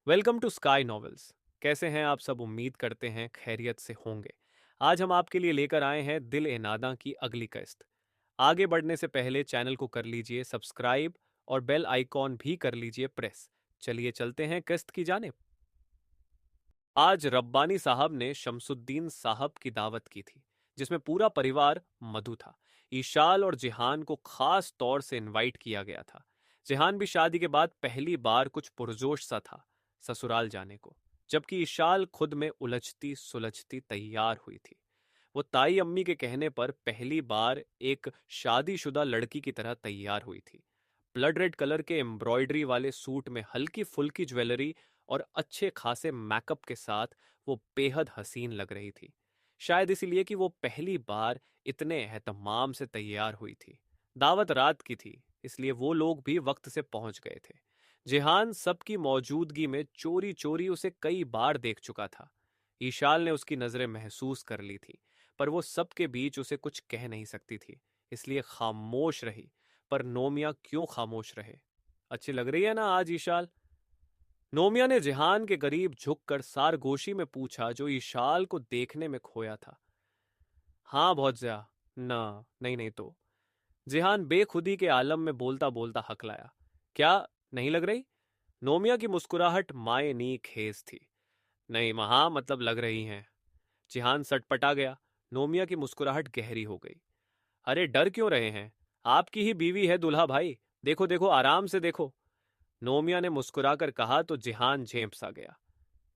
Welcome to sky novels. कैसे हैं आप सब? उम्मीद करते हैं खैरियत से होंगे। आज हम आपके लिए लेकर आए हैं दिल ए नादा की अगली किस्त। आगे बढ़ने से पहले चैनल को कर लीजिए सब्सक्राइब और बेल आइकॉन भी कर लीजिए प्रेस। चलिए चलते हैं किस्त की जानिब। आज रब्बानी साहब ने शमसुद्दीन साहब की दावत की थी, जिसमें पूरा परिवार मधु था। ईशाल और जिहान को खास तौर से इनवाइट किया गया था। जिहान भी शादी के बाद पहली बार कुछ पुरजोश सा था ससुराल जाने को, जबकि ईशाल खुद में उलझती सुलझती तैयार हुई थी। वो ताई अम्मी के कहने पर पहली बार एक शादीशुदा लड़की की तरह तैयार हुई थी। ब्लड रेड कलर के एम्ब्रॉयडरी वाले सूट में हल्की फुल्की ज्वेलरी और अच्छे खासे मेकअप के साथ वो बेहद हसीन लग रही थी। शायद इसीलिए कि वो पहली बार इतने एहतमाम से तैयार हुई थी। दावत रात की थी, इसलिए वो लोग भी वक्त से पहुंच गए थे। जिहान सबकी मौजूदगी में चोरी चोरी उसे कई बार देख चुका था। ईशाल ने उसकी नजरें महसूस कर ली थी, पर वो सबके बीच उसे कुछ कह नहीं सकती थी, इसलिए खामोश रही। पर नोमिया क्यों खामोश रहे? अच्छी लग रही है ना आज ईशाल? नोमिया ने जिहान के करीब झुककर सारगोशी में पूछा, जो ईशाल को देखने में खोया था। हाँ बहुत ज्यादा। ना, नहीं नहीं तो। जिहान बेखुदी के आलम में बोलता बोलता हकलाया। क्या नहीं लग रही? नोमिया की मुस्कुराहट मायनी खेज थी। नहीं महा, मतलब लग रही हैं। जिहान सटपटा गया। नोमिया की मुस्कुराहट गहरी हो गई। अरे डर क्यों रहे हैं? आपकी ही बीवी है दुल्हा भाई। देखो देखो, आराम से देखो। नोमिया ने मुस्कुराकर कहा तो जिहान झेंप सा गया।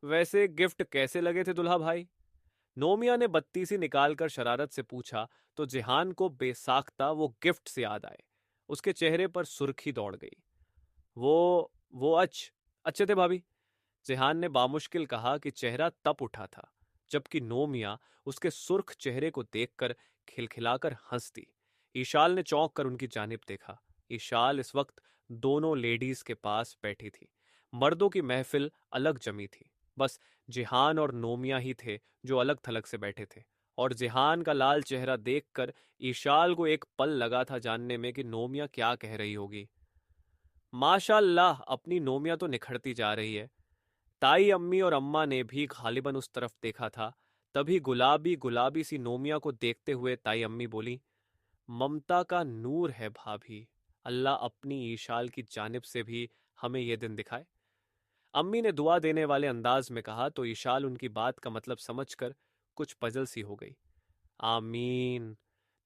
वैसे गिफ्ट कैसे लगे थे दुल्हा भाई? नोमिया ने बत्तीसी निकालकर शरारत से पूछा तो जिहान को बेसाख्ता वो गिफ्ट से याद आए। उसके चेहरे पर सुर्खी दौड़ गई। वो अच्छे थे भाभी। जिहान ने बामुश्किल कहा कि चेहरा तप उठा था, जबकि नोमिया उसके सुर्ख चेहरे को देखकर खिलखिलाकर हंसती। ईशाल ने चौंक कर उनकी जानिब देखा। ईशाल इस वक्त दोनों लेडीज के पास बैठी थी। मर्दों की महफिल अलग जमी थी। बस जिहान और नोमिया ही थे जो अलग थलग से बैठे थे। और जिहान का लाल चेहरा देखकर ईशाल को एक पल लगा था जानने में कि नोमिया क्या कह रही होगी। माशाल्लाह, अपनी नोमिया तो निखरती जा रही है। ताई अम्मी और अम्मा ने भी गालिबन उस तरफ देखा था। तभी गुलाबी गुलाबी सी नोमिया को देखते हुए ताई अम्मी बोली, ममता का नूर है भाभी। अल्लाह अपनी ईशाल की जानिब से भी हमें यह दिन दिखाए। अम्मी ने दुआ देने वाले अंदाज में कहा तो ईशाल उनकी बात का मतलब समझकर कुछ पजल सी हो गई। आमीन।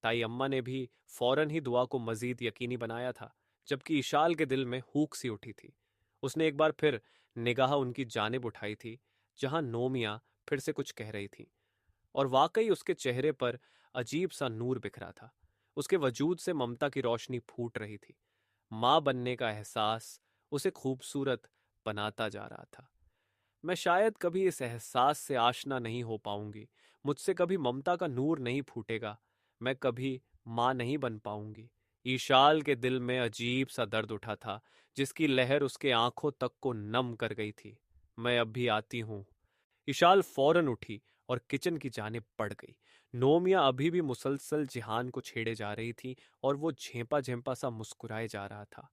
ताई अम्मा ने भी फौरन ही दुआ को मजीद यकीनी बनाया था, जबकि ईशाल के दिल में हूक सी उठी थी। उसने एक बार फिर निगाह उनकी जानिब उठाई थी, जहां नोमिया फिर से कुछ कह रही थी। और वाकई उसके चेहरे पर अजीब सा नूर बिखरा था। उसके वजूद से ममता की रोशनी फूट रही थी। मां बनने का एहसास उसे खूबसूरत बनाता जा रहा था। मैं शायद कभी इस एहसास से आशना नहीं हो पाऊंगी। मुझसे कभी ममता का नूर नहीं फूटेगा। मैं कभी मां नहीं बन पाऊंगी। ईशाल के दिल में अजीब सा दर्द उठा था, जिसकी लहर उसके आंखों तक को नम कर गई थी। मैं अब भी आती हूं। इशाल फौरन उठी और किचन की जानिब बढ़ गई। नोमिया अभी भी मुसलसल जिहान को छेड़े जा रही थी और वो झेंपा झेंपा सा मुस्कुराए जा रहा था।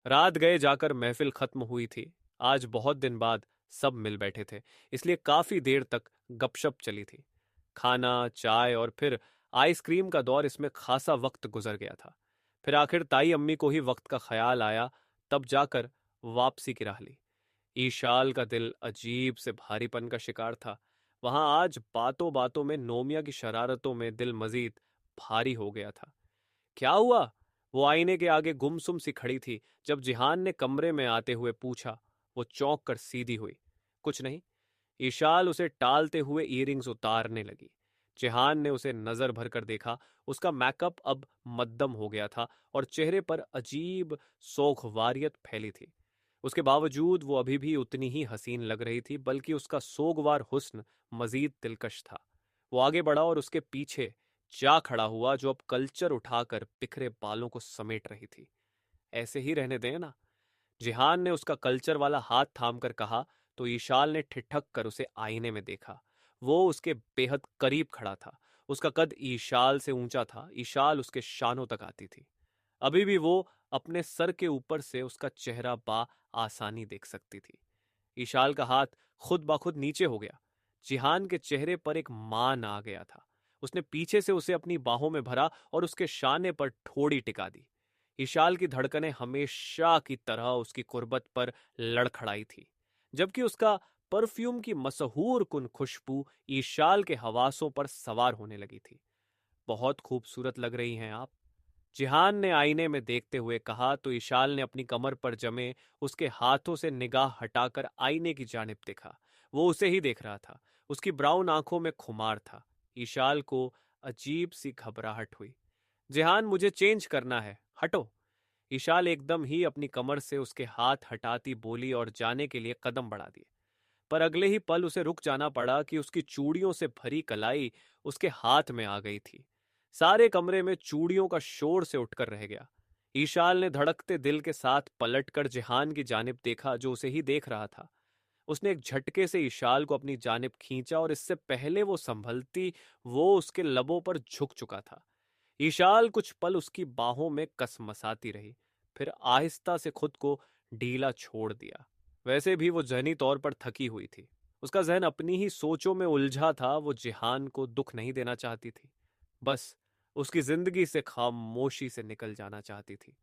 रात गए जाकर महफिल खत्म हुई थी। आज बहुत दिन बाद सब मिल बैठे थे, इसलिए काफी देर तक गपशप चली थी। खाना, चाय और फिर आइसक्रीम का दौर, इसमें खासा वक्त गुजर गया था। फिर आखिर ताई अम्मी को ही वक्त का ख्याल आया, तब जाकर वापसी की राह ली। ईशाल का दिल अजीब से भारीपन का शिकार था। वहां आज बातों बातों में नोमिया की शरारतों में दिल मजीद भारी हो गया था। क्या हुआ? वो आईने के आगे गुमसुम सी खड़ी थी। जब जिहान ने कमरे में आते हुए पूछा, वो चौंक कर सीधी हुई। कुछ नहीं। ईशाल उसे टालते हुए ईयरिंग्स उतारने लगी। जिहान ने उसे नजर भर कर देखा। उसका मेकअप अब मद्दम हो गया था और चेहरे पर अजीब सोगवारियत फैली थी। उसके बावजूद वो अभी भी उतनी ही हसीन लग रही थी, बल्कि उसका सोगवार हुस्न मजीद दिलकश था। वो आगे बढ़ा और उसके पीछे जा खड़ा हुआ, जो अब कल्चर उठाकर बिखरे बालों को समेट रही थी। ऐसे ही रहने दें ना? जिहान ने उसका कल्चर वाला हाथ थाम कर कहा तो ईशाल ने ठिठक कर उसे आईने में देखा। वो उसके बेहद करीब खड़ा था। उसका कद ईशाल से ऊंचा था। ईशाल उसके शानों तक आती थी। अभी भी वो अपने सर के ऊपर से उसका चेहरा बा आसानी देख सकती थी। ईशाल का हाथ खुद ब खुद नीचे हो गया। जिहान के चेहरे पर एक मान आ गया था। उसने पीछे से उसे अपनी बाहों में भरा और उसके शाने पर ठोड़ी टिका दी। ईशाल की धड़कनें हमेशा की तरह उसकी कुर्बत पर लड़खड़ाई थी, जबकि उसका परफ्यूम की मशहूर कुन खुशबू ईशाल के हवासों पर सवार होने लगी थी। बहुत खूबसूरत लग रही हैं आप, जिहान ने आईने में देखते हुए कहा तो ईशाल ने अपनी कमर पर जमे उसके हाथों से निगाह हटाकर आईने की जानिब देखा। वो उसे ही देख रहा था। उसकी ब्राउन आंखों में खुमार था। ईशाल को अजीब सी घबराहट हुई। जिहान, मुझे चेंज करना है, हटो। ईशाल एकदम ही अपनी कमर से उसके हाथ हटाती बोली और जाने के लिए कदम बढ़ा दिए। पर अगले ही पल उसे रुक जाना पड़ा कि उसकी चूड़ियों से भरी कलाई उसके हाथ में आ गई थी। सारे कमरे में चूड़ियों का शोर से उठकर रह गया। ईशाल ने धड़कते दिल के साथ पलटकर जिहान की जानिब देखा, जो उसे ही देख रहा था। उसने एक झटके से ईशाल को अपनी जानिब खींचा और इससे पहले वो संभलती, वो उसके लबों पर झुक चुका था। ईशाल कुछ पल उसकी बाहों में कसमसाती रही, फिर आहिस्ता से खुद को ढीला छोड़ दिया। वैसे भी वो जहनी तौर पर थकी हुई थी। उसका जहन अपनी ही सोचों में उलझा था। वो जिहान को दुख नहीं देना चाहती थी, बस उसकी जिंदगी से खामोशी से निकल जाना चाहती थी।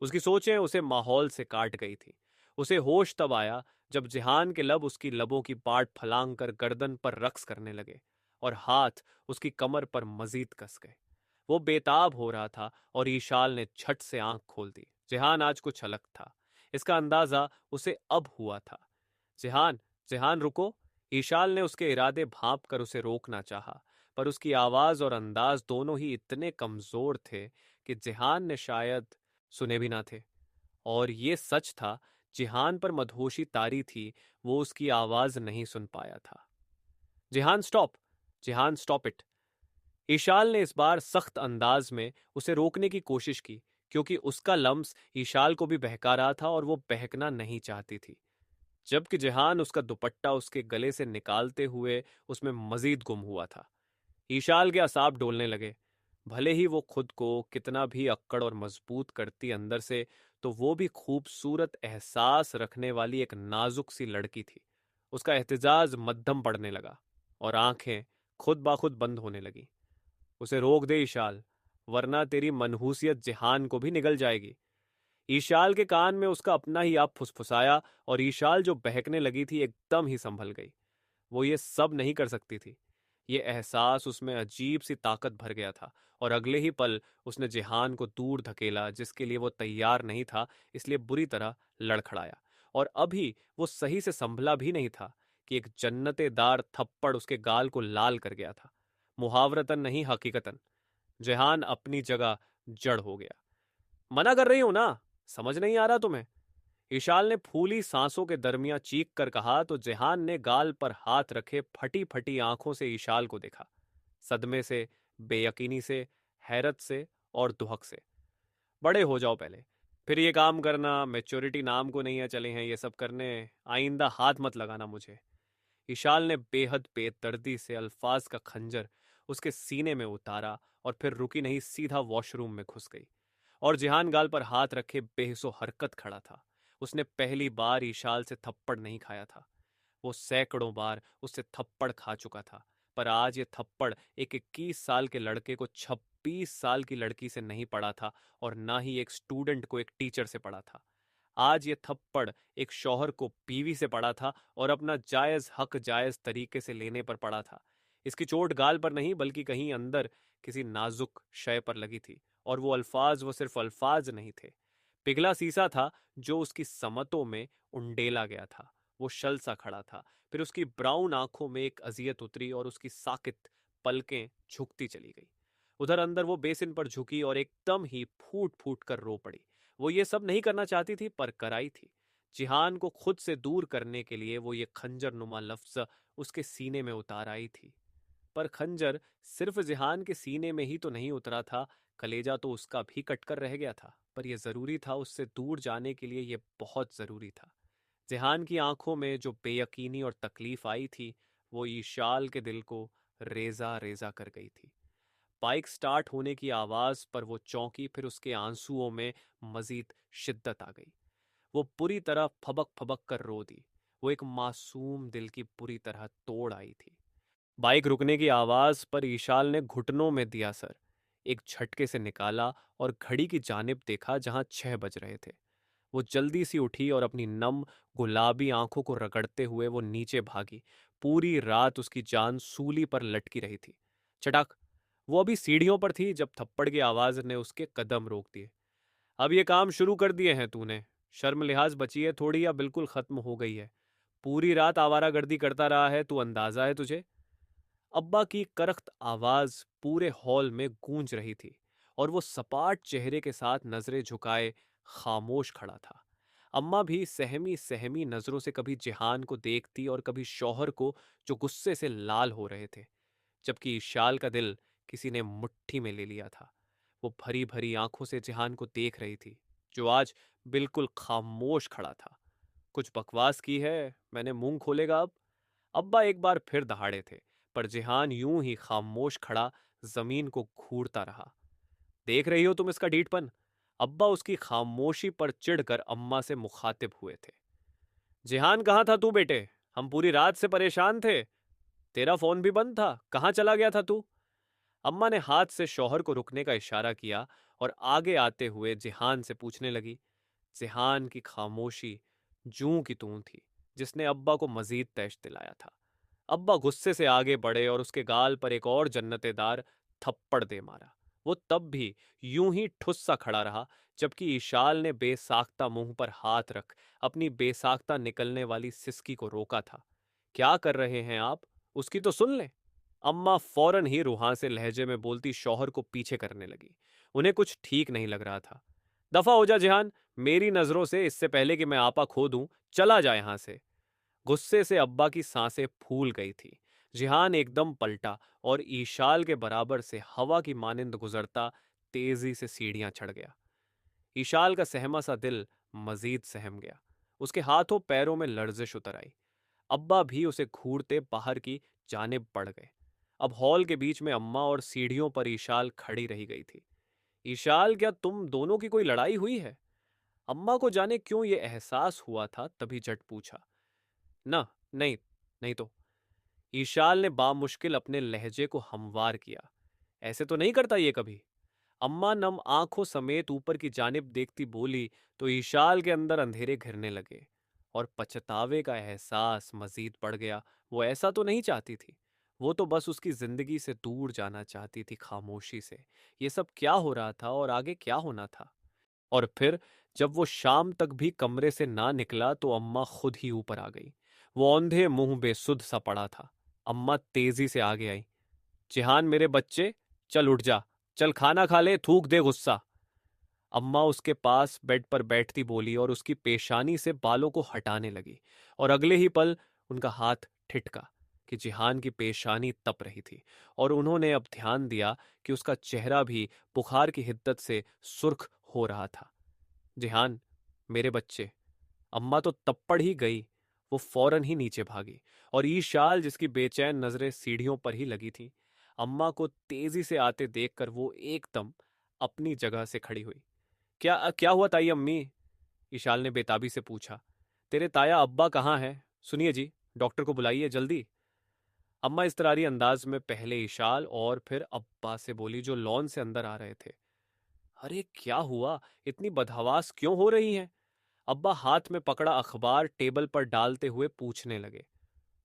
उसकी सोचें उसे माहौल से काट गई थी। उसे होश तब आया जब जिहान के लब उसकी लबों की पाट फलांग कर गर्दन पर रक्स करने लगे और हाथ उसकी कमर पर मजीद कस गए। वो बेताब हो रहा था और ईशाल ने झट से आंख खोल दी। जिहान आज कुछ अलग था, इसका अंदाजा उसे अब हुआ था। जिहान, जिहान रुको। ईशाल ने उसके इरादे भांप कर उसे रोकना चाहा, पर उसकी आवाज और अंदाज दोनों ही इतने कमजोर थे कि जिहान ने शायद सुने भी ना थे। और ये सच था, जिहान पर मदहोशी तारी थी, वो उसकी आवाज नहीं सुन पाया था। जिहान स्टॉप, जिहान स्टॉप इट। ईशाल ने इस बार सख्त अंदाज में उसे रोकने की कोशिश की, क्योंकि उसका लम्स ईशाल को भी बहका रहा था और वो बहकना नहीं चाहती थी। जबकि जिहान उसका दुपट्टा उसके गले से निकालते हुए उसमें मजीद गुम हुआ था। ईशाल के असाब डोलने लगे। भले ही वो खुद को कितना भी अक्कड़ और मजबूत करती अंदर से, तो वो भी खूबसूरत एहसास रखने वाली एक नाजुक सी लड़की थी। उसका एहतिजाज मध्यम पड़ने लगा और आंखें खुद ब खुद बंद होने लगी। उसे रोक दे ईशाल, वरना तेरी मनहूसियत जिहान को भी निगल जाएगी। ईशाल के कान में उसका अपना ही आप फुसफुसाया और ईशाल जो बहकने लगी थी एकदम ही संभल गई। वो ये सब नहीं कर सकती थी। ये एहसास उसमें अजीब सी ताकत भर गया था और अगले ही पल उसने जिहान को दूर धकेला, जिसके लिए वो तैयार नहीं था, इसलिए बुरी तरह लड़खड़ाया। और अभी वो सही से संभला भी नहीं था कि एक जन्नतेदार थप्पड़ उसके गाल को लाल कर गया था। मुहावरतन नहीं, हकीकतन। जिहान अपनी जगह जड़ हो गया। मना कर रही हूं ना, समझ नहीं आ रहा तुम्हें? ईशाल ने फूली सांसों के दरमियां चीख कर कहा तो जिहान ने गाल पर हाथ रखे फटी फटी आंखों से ईशाल को देखा। सदमे से, बेयकीनी से, हैरत से और दुहक से। बड़े हो जाओ पहले, फिर ये काम करना। मैच्योरिटी नाम को नहीं है चले हैं ये सब करने। आइंदा हाथ मत लगाना मुझे। ईशाल ने बेहद बेदर्दी से अल्फाज का खंजर उसके सीने में उतारा और फिर रुकी नहीं, सीधा वॉशरूम में घुस गई। और जिहान गाल पर हाथ रखे बेहिसो हरकत खड़ा था। उसने पहली बार ईशाल से थप्पड़ नहीं खाया था। वो सैकड़ों बार उससे थप्पड़ खा चुका था, पर आज ये थप्पड़ एक 21 साल के लड़के को 26 साल की लड़की से नहीं पड़ा था और ना ही एक स्टूडेंट को एक टीचर से पड़ा था। आज ये थप्पड़ एक शौहर को बीवी से पड़ा था और अपना जायज हक जायज तरीके से लेने पर पड़ा था। इसकी चोट गाल पर नहीं, बल्कि कहीं अंदर किसी नाजुक शय पर लगी थी। और वो अल्फाज वो सिर्फ अल्फाज नहीं थे, पिघला सीसा था जो उसकी समतों में उंडेला गया था। वो शल सा खड़ा था, फिर उसकी ब्राउन आंखों में एक अजियत उतरी और उसकी साकित पलकें झुकती चली गई। उधर अंदर वो बेसिन पर झुकी और एकदम ही फूट फूट कर रो पड़ी। वो ये सब नहीं करना चाहती थी, पर कराई थी। जिहान को खुद से दूर करने के लिए वो ये खंजर नुमा लफ्ज उसके सीने में उतार आई थी। पर खंजर सिर्फ जिहान के सीने में ही तो नहीं उतरा था, कलेजा तो उसका भी कटकर रह गया था। पर यह जरूरी था, उससे दूर जाने के लिए यह बहुत जरूरी था। जिहान की आंखों में जो बेयकीनी और तकलीफ आई थी, वो ईशाल के दिल को रेजा रेजा कर गई थी। बाइक स्टार्ट होने की आवाज पर वो चौंकी, फिर उसके आंसुओं में मजीद शिद्दत आ गई। वो पूरी तरह फबक फबक कर रो दी। वो एक मासूम दिल की बुरी तरह तोड़ आई थी। बाइक रुकने की आवाज पर ईशाल ने घुटनों में दिया सर, एक झटके से निकाला और घड़ी की जानिब देखा जहां 6 बज रहे थे। वो जल्दी सी उठी और अपनी नम गुलाबी आंखों को रगड़ते हुए वो नीचे भागी। पूरी रात उसकी जान सूली पर लटकी रही थी। चटाक। वो अभी सीढ़ियों पर थी जब थप्पड़ की आवाज ने उसके कदम रोक दिए। अब ये काम शुरू कर दिए हैं तूने। शर्म लिहाज बची है थोड़ी या बिल्कुल खत्म हो गई है? पूरी रात आवारागर्दी करता रहा है तू, अंदाजा है तुझे? अब्बा की करख्त आवाज पूरे हॉल में गूंज रही थी और वो सपाट चेहरे के साथ नजरें झुकाए खामोश खड़ा था। अम्मा भी सहमी सहमी नजरों से कभी जिहान को देखती और कभी शौहर को, जो गुस्से से लाल हो रहे थे, जबकि इशाल का दिल किसी ने मुट्ठी में ले लिया था। वो भरी भरी आंखों से जिहान को देख रही थी, जो आज बिल्कुल खामोश खड़ा था। कुछ बकवास की है, मैंने मुंह खोलेगा अब? अब्बा एक बार फिर दहाड़े थे, पर जिहान यूं ही खामोश खड़ा जमीन को घूरता रहा। देख रही हो तुम इसका डीठपन? अब्बा उसकी खामोशी पर चिढ़कर अम्मा से मुखातिब हुए थे। जिहान, कहाँ था तू बेटे? हम पूरी रात से परेशान थे। तेरा फोन भी बंद था, कहाँ चला गया था तू? अम्मा ने हाथ से शौहर को रुकने का इशारा किया और आगे आते हुए जिहान से पूछने लगी। जिहान की खामोशी जूं की तूं थी, जिसने अब्बा को मजीद तैश दिलाया था। अब्बा गुस्से से आगे बढ़े और उसके गाल पर एक और जन्नतेदार थप्पड़ दे मारा। वो तब भी यूं ही ठुस सा खड़ा रहा, जबकि ईशाल ने बेसाख्ता मुंह पर हाथ रख अपनी बेसाख्ता निकलने वाली सिसकी को रोका था। क्या कर रहे हैं आप? उसकी तो सुन ले। अम्मा फौरन ही रूहासे लहजे में बोलती शौहर को पीछे करने लगी। उन्हें कुछ ठीक नहीं लग रहा था। दफा हो जा जिहान, मेरी नजरों से, इससे पहले कि मैं आपा खो दूं। चला जा यहां से। गुस्से से अब्बा की सांसें फूल गई थी। जिहान एकदम पलटा और ईशाल के बराबर से हवा की मानिंद गुजरता तेजी से सीढ़ियां चढ़ गया। ईशाल का सहमा सा दिल मजीद सहम गया। उसके हाथों पैरों में लर्जिश उतर आई। अब्बा भी उसे घूरते बाहर की जानिब बढ़ गए। अब हॉल के बीच में अम्मा और सीढ़ियों पर ईशाल खड़ी रही गई थी। ईशाल, क्या तुम दोनों की कोई लड़ाई हुई है? अम्मा को जाने क्यों ये एहसास हुआ था, तभी झट पूछा। ना, नहीं, नहीं तो। ईशाल ने बामुश्किल अपने लहजे को हमवार किया। ऐसे तो नहीं करता ये कभी। अम्मा नम आंखों समेत ऊपर की जानिब देखती बोली तो ईशाल के अंदर अंधेरे घिरने लगे और पछतावे का एहसास मजीद बढ़ गया। वो ऐसा तो नहीं चाहती थी। वो तो बस उसकी जिंदगी से दूर जाना चाहती थी, खामोशी से। ये सब क्या हो रहा था और आगे क्या होना था? और फिर जब वो शाम तक भी कमरे से ना निकला तो अम्मा खुद ही ऊपर आ गई। वो औंधे मुंह बेसुध सा पड़ा था। अम्मा तेजी से आगे आई। जिहान मेरे बच्चे, चल उठ जा। चल खाना खा ले, थूक दे गुस्सा। अम्मा उसके पास बेड पर बैठती बोली और उसकी पेशानी से बालों को हटाने लगी, और अगले ही पल उनका हाथ ठिठका कि जिहान की पेशानी तप रही थी और उन्होंने अब ध्यान दिया कि उसका चेहरा भी बुखार की हिद्दत से सुर्ख हो रहा था। जिहान मेरे बच्चे। अम्मा तो तप्पड़ ही गई। वो फौरन ही नीचे भागी और ईशाल, जिसकी बेचैन नजरें सीढ़ियों पर ही लगी थीं, अम्मा को तेजी से आते देखकर वो एकदम अपनी जगह से खड़ी हुई। क्या क्या हुआ ताई अम्मी? ईशाल ने बेताबी से पूछा। तेरे ताया अब्बा कहाँ हैं? सुनिए जी, डॉक्टर को बुलाइए जल्दी। अम्मा इस्तरारी अंदाज में पहले ईशाल और फिर अब्बा से बोली, जो लॉन से अंदर आ रहे थे। अरे क्या हुआ? इतनी बदहवास क्यों हो रही हैं? अब्बा हाथ में पकड़ा अखबार टेबल पर डालते हुए पूछने लगे।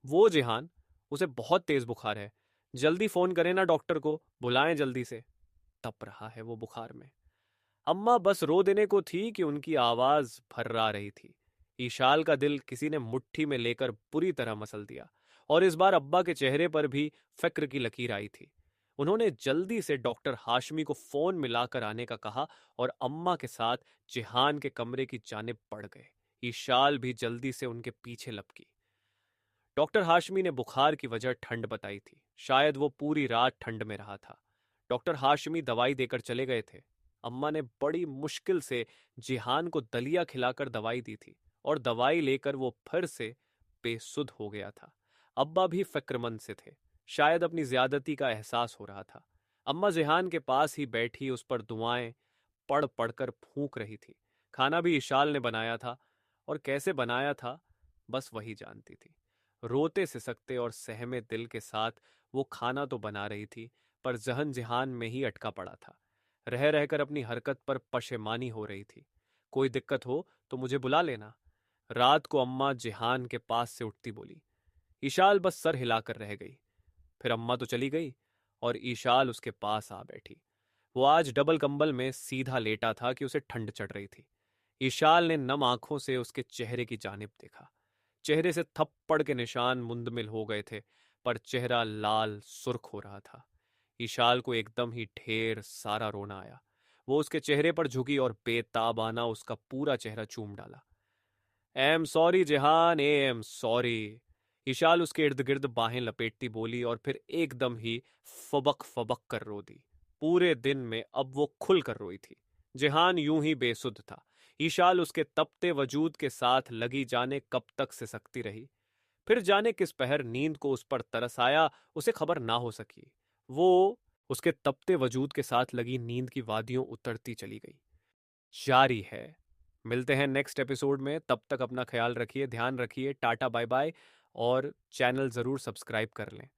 वो जिहान, उसे बहुत तेज बुखार है। जल्दी फोन करें ना डॉक्टर को, बुलाएं जल्दी से। तप रहा है वो बुखार में। अम्मा बस रो देने को थी कि उनकी आवाज भर्रा रही थी। ईशाल का दिल किसी ने मुट्ठी में लेकर बुरी तरह मसल दिया, और इस बार अब्बा के चेहरे पर भी फिक्र की लकीर आई थी। उन्होंने जल्दी से डॉक्टर हाशमी को फोन मिलाकर आने का कहा और अम्मा के साथ जिहान के कमरे की जानिब बढ़ गए। ईशाल भी जल्दी से उनके पीछे लपकी। डॉक्टर हाशमी ने बुखार की वजह ठंड बताई थी। शायद वो पूरी रात ठंड में रहा था। डॉक्टर हाशमी दवाई देकर चले गए थे। अम्मा ने बड़ी मुश्किल से जिहान को दलिया खिलाकर दवाई दी थी, और दवाई लेकर वो फिर से बेसुध हो गया था। अब्बा भी फिक्रमंद से थे। शायद अपनी ज्यादती का एहसास हो रहा था। अम्मा जिहान के पास ही बैठी उस पर दुआएं पढ़ पढ़कर फूंक रही थी। खाना भी इशाल ने बनाया था, और कैसे बनाया था बस वही जानती थी। रोते सिसकते और सहमे दिल के साथ वो खाना तो बना रही थी, पर जहन जिहान में ही अटका पड़ा था। रह रहकर अपनी हरकत पर पशेमानी हो रही थी। कोई दिक्कत हो तो मुझे बुला लेना। रात को अम्मा जिहान के पास से उठती बोली। ईशाल बस सर हिलाकर रह गई। फिर अम्मा तो चली गई और ईशाल उसके पास आ बैठी। वो आज डबल कंबल में सीधा लेटा था कि उसे ठंड चढ़ रही थी। ईशाल ने नम आंखों से उसके चेहरे की जानिब देखा। चेहरे से थप्पड़ के निशान मुंदमिल हो गए थे, पर चेहरा लाल सुर्ख हो रहा था। ईशाल को एकदम ही ढेर सारा रोना आया। वो उसके चेहरे पर झुकी और बेताबाना उसका पूरा चेहरा चूम डाला। Am sorry Jehan, am sorry. Ishal उसके इर्द गिर्द बाहें लपेटती बोली और फिर एकदम ही फबक फबक कर रो दी। पूरे दिन में अब वो खुल कर रोई थी। जेहान यूं ही बेसुध था। ईशाल उसके तपते वजूद के साथ लगी जाने कब तक सिसकती रही। फिर जाने किस पहर नींद को उस पर तरस आया, उसे खबर ना हो सकी। वो उसके तपते वजूद के साथ लगी नींद की वादियों उतरती चली गई। जारी है। मिलते हैं नेक्स्ट एपिसोड में। तब तक अपना ख्याल रखिए, ध्यान रखिए। Tata bye bye. और चैनल ज़रूर सब्सक्राइब कर लें।